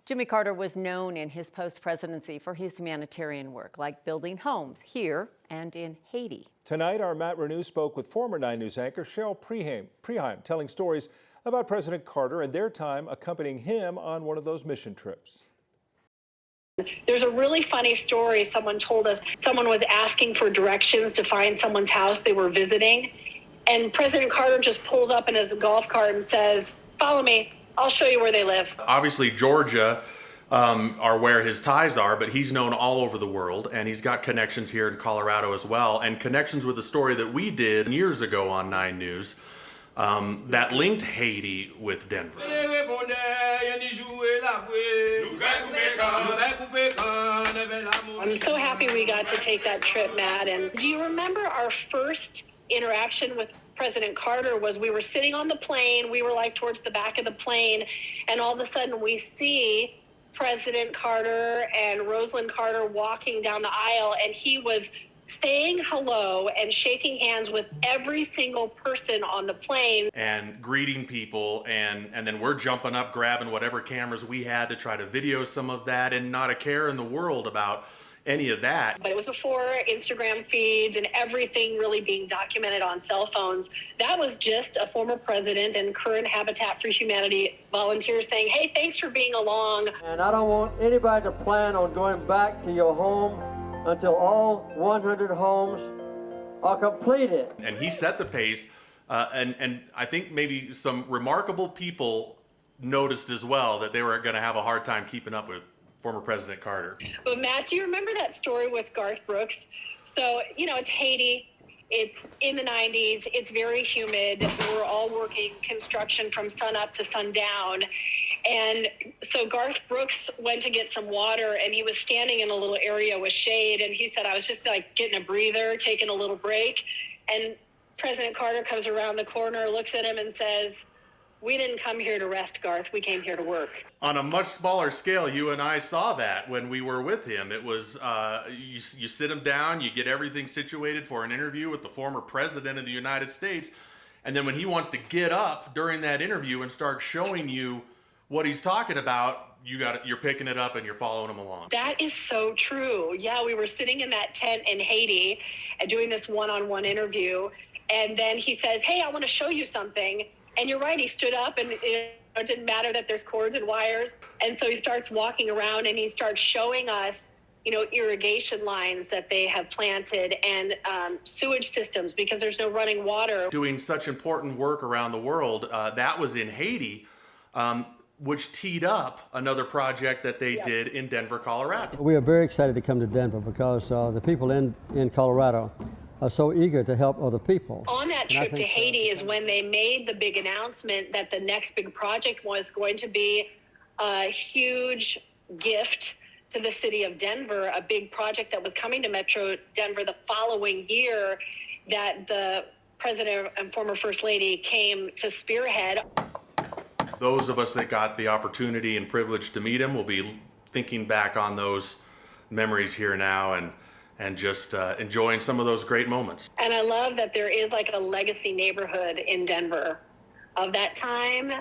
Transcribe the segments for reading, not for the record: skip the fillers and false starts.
Jimmy Carter was known in his post-presidency for his humanitarian work, like building homes here and in Haiti. Tonight, our Matt Renew spoke with former 9 News anchor Cheryl Preheim, telling stories about President Carter and their time accompanying him on one of those mission trips. There's a really funny story someone told us. Someone was asking for directions to find someone's house they were visiting, and President Carter just pulls up in his golf cart and says, "Follow me. I'll show you where they live." Obviously, Georgia are where his ties are, but he's known all over the world, and he's got connections here in Colorado as well, and connections with a story that we did years ago on 9 News that linked Haiti with Denver. I'm so happy we got to take that trip, Matt. And do you remember our first interaction with President Carter was we were sitting on the plane, we were like towards the back of the plane, and all of a sudden we see President Carter and Rosalind Carter walking down the aisle, and he was saying hello and shaking hands with every single person on the plane. And greeting people, and then we're jumping up, grabbing whatever cameras we had to try to video some of that, and not a care in the world about any of that. But it was before Instagram feeds and everything really being documented on cell phones. That was just a former president and current Habitat for Humanity volunteer saying, "Hey, thanks for being along." And I don't want anybody to plan on going back to your home until all 100 homes are completed. And he set the pace, and I think maybe some remarkable people noticed as well that they were going to have a hard time keeping up with former President Carter. But Matt, do you remember that story with Garth Brooks? So, you know, it's Haiti. It's in the 90s. It's very humid. We're all working construction from sun up to sundown. And so Garth Brooks went to get some water, and he was standing in a little area with shade. And he said, I was just like getting a breather, taking a little break. And President Carter comes around the corner, looks at him and says, "We didn't come here to rest, Garth. We came here to work." On a much smaller scale, you and I saw that when we were with him. It was, you sit him down, you get everything situated for an interview with the former president of the United States. And then when he wants to get up during that interview and start showing you what he's talking about, you're picking it up and you're following him along. That is so true. Yeah, we were sitting in that tent in Haiti and doing this one-on-one interview. And then he says, "Hey, I want to show you something." And you're right, he stood up, and it didn't matter that there's cords and wires. And so he starts walking around and he starts showing us, you know, irrigation lines that they have planted and sewage systems because there's no running water. Doing such important work around the world, that was in Haiti, which teed up another project that they did in Denver, Colorado. We are very excited to come to Denver because the people in Colorado are so eager to help other people. On that trip to Haiti is when they made the big announcement that the next big project was going to be a huge gift to the city of Denver, a big project that was coming to Metro Denver the following year that the president and former first lady came to spearhead. Those of us that got the opportunity and privilege to meet him will be thinking back on those memories here now and just enjoying some of those great moments. And I love that there is like a legacy neighborhood in Denver of that time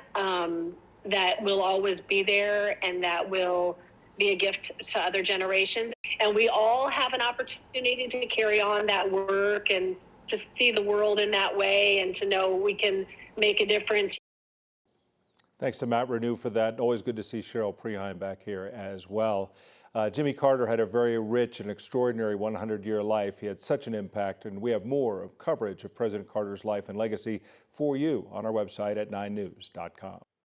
that will always be there and that will be a gift to other generations. And we all have an opportunity to carry on that work and to see the world in that way and to know we can make a difference. Thanks to Matt Renew for that. Always good to see Cheryl Preheim back here as well. Jimmy Carter had a very rich and extraordinary 100-year life. He had such an impact, and we have more of coverage of President Carter's life and legacy for you on our website at 9news.com.